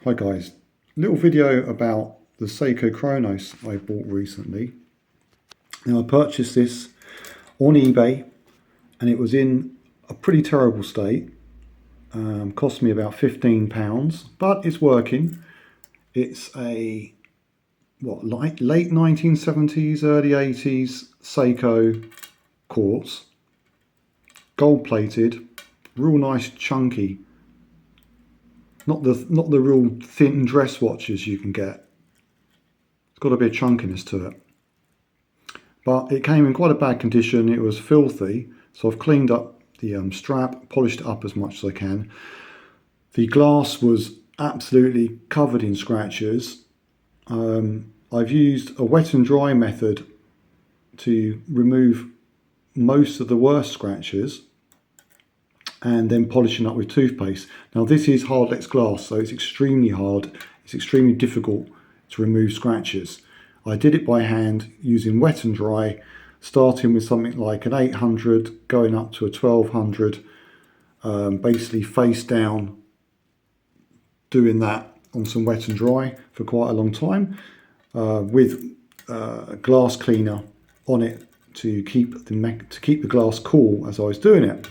Hi guys, little video about the Seiko Chronos I bought recently. Now I purchased this on eBay and it was in a pretty terrible state. Cost me about £15, but it's working. It's a late 1970s, early 80s Seiko quartz, gold plated, real nice chunky. Not the real thin dress watches you can get. It's got a bit of chunkiness to it. But it came in quite a bad condition. It was filthy, so I've cleaned up the strap, polished it up as much as I can. The glass was absolutely covered in scratches. I've used a wet and dry method to remove most of the worst scratches, and then polishing up with toothpaste. Now this is Hardlex glass, so it's extremely hard. It's extremely difficult to remove scratches. I did it by hand using wet and dry, starting with something like an 800, going up to a 1200, basically face down, doing that on some wet and dry for quite a long time, with a glass cleaner on it to keep the glass cool as I was doing it.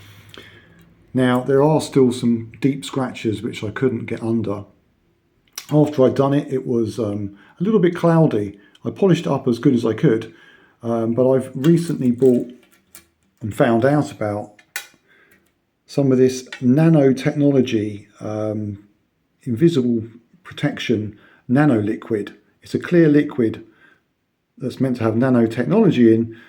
Now there are still some deep scratches which I couldn't get under. After I'd done it, it was a little bit cloudy. I polished it up as good as I could, but I've recently bought and found out about some of this nanotechnology, invisible protection nano liquid. It's a clear liquid that's meant to have nanotechnology in.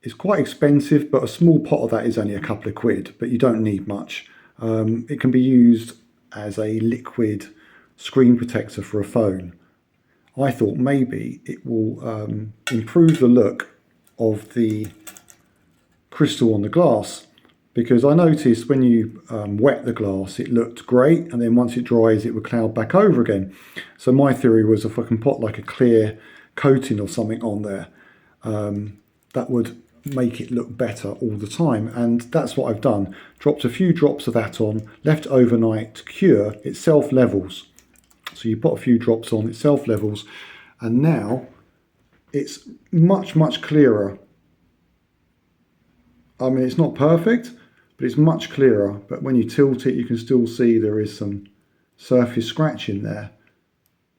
It's quite expensive, but a small pot of that is only a couple of quid, but you don't need much. It can be used as a liquid screen protector for a phone. I thought maybe it will improve the look of the crystal on the glass, because I noticed when you wet the glass it looked great, and then once it dries it would cloud back over again. So my theory was, if I can put like a clear coating or something on there, that would make it look better all the time, and that's what I've done. Dropped a few drops of that on, left it overnight to cure. It self levels, so you put a few drops on, it self levels, and now it's much clearer. I mean, it's not perfect, but it's much clearer. But when you tilt it, you can still see there is some surface scratch in there,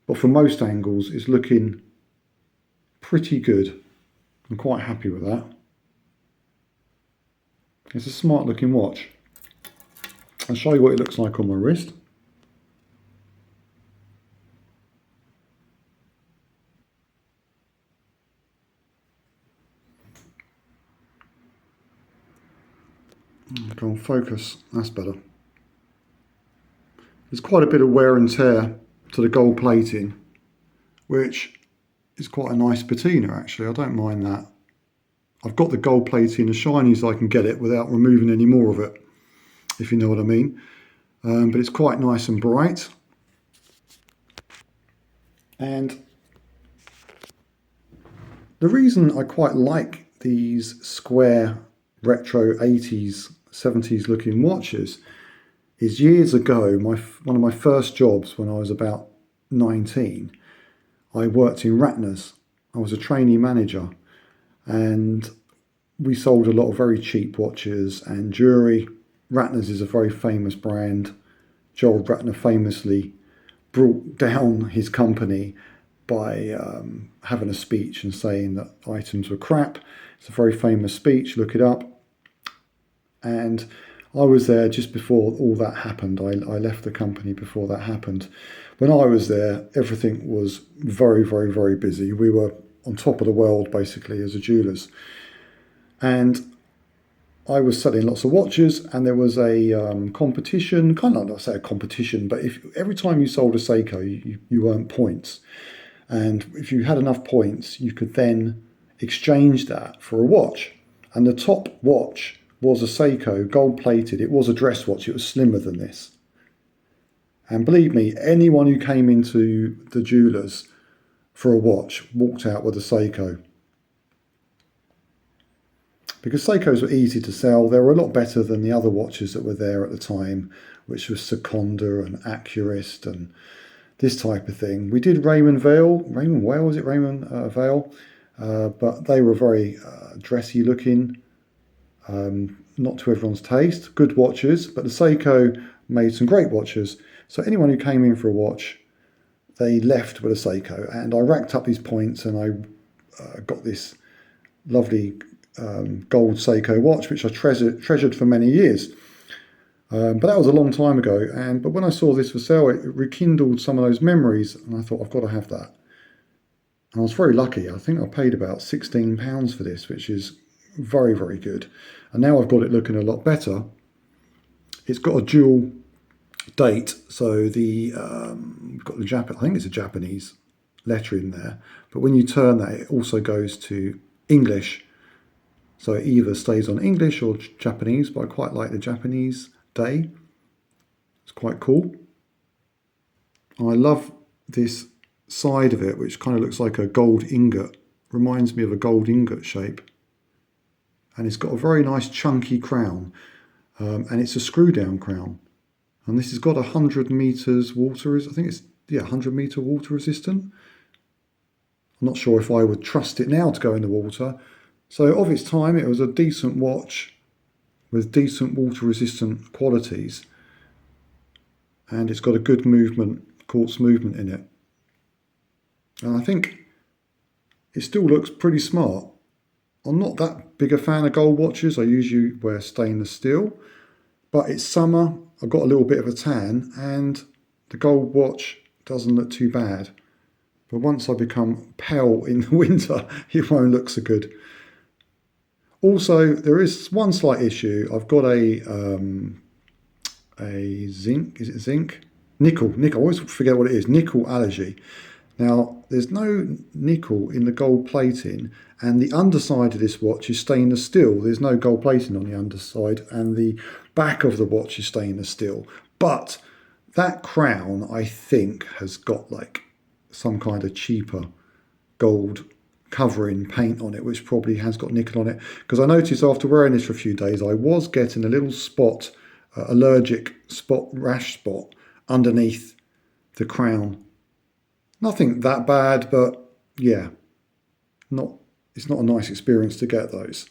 but from most angles it's looking pretty good. I'm quite happy with that. It's a smart looking watch. I'll show you what it looks like on my wrist. Go on, focus, that's better. There's quite a bit of wear and tear to the gold plating, which is quite a nice patina actually. I don't mind that. I've got the gold plating as shiny as I can get it without removing any more of it, if you know what I mean. But it's quite nice and bright. And the reason I quite like these square retro 80s, 70s looking watches is years ago, one of my first jobs when I was about 19, I worked in Ratner's. I was a trainee manager, and we sold a lot of very cheap watches and jewellery. Ratner's is a very famous brand. Gerald Ratner famously brought down his company by having a speech and saying that items were crap. It's a very famous speech, look it up. And I was there just before all that happened. I left the company before that happened. When I was there, everything was very busy. We were on top of the world basically as a jewellers. And I was selling lots of watches, and there was a competition, kind of not say a competition, but every time you sold a Seiko, you earned points. And if you had enough points, you could then exchange that for a watch. And the top watch was a Seiko, gold plated. It was a dress watch, it was slimmer than this. And believe me, anyone who came into the jewellers for a watch walked out with a Seiko. Because Seikos were easy to sell. They were a lot better than the other watches that were there at the time, which was Seconda and Accurist, and this type of thing. We did Raymond Vale, was it Raymond Vale? But they were very dressy looking, not to everyone's taste. Good watches, but the Seiko made some great watches. So anyone who came in for a watch, they left with a Seiko. And I racked up these points, and I got this lovely gold Seiko watch, which I treasured for many years. But that was a long time ago. But when I saw this for sale, it rekindled some of those memories, and I thought, I've got to have that. And I was very lucky. I think I paid about £16 for this, which is very, very good. And now I've got it looking a lot better. It's got a dual date, so we've got the I think it's a Japanese letter in there. But when you turn that, it also goes to English. So it either stays on English or Japanese, but I quite like the Japanese day. It's quite cool. I love this side of it, which kind of looks like a gold ingot. Reminds me of a gold ingot shape. And it's got a very nice chunky crown. And it's a screw down crown. And this has got 100 meters water, I think it's 100 meter water resistant. I'm not sure if I would trust it now to go in the water. So of its time, it was a decent watch with decent water resistant qualities. And it's got a good quartz movement in it. And I think it still looks pretty smart. I'm not that big a fan of gold watches. I usually wear stainless steel. But it's summer, I've got a little bit of a tan, and the gold watch doesn't look too bad. But once I become pale in the winter, it won't look so good. Also, there is one slight issue. I've got a zinc, is it zinc? Nickel, I always forget what it is, nickel allergy. Now, there's no nickel in the gold plating, and the underside of this watch is stainless steel. There's no gold plating on the underside, and the back of the watch is stainless steel. But that crown, I think, has got like some kind of cheaper gold covering paint on it, which probably has got nickel on it. Because I noticed after wearing this for a few days, I was getting a little spot, allergic spot, rash spot underneath the crown. Nothing that bad, but yeah, it's not a nice experience to get those.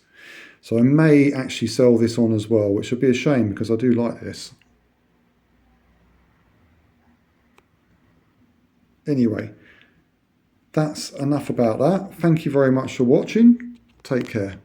So I may actually sell this on as well, which would be a shame because I do like this. Anyway, that's enough about that. Thank you very much for watching. Take care.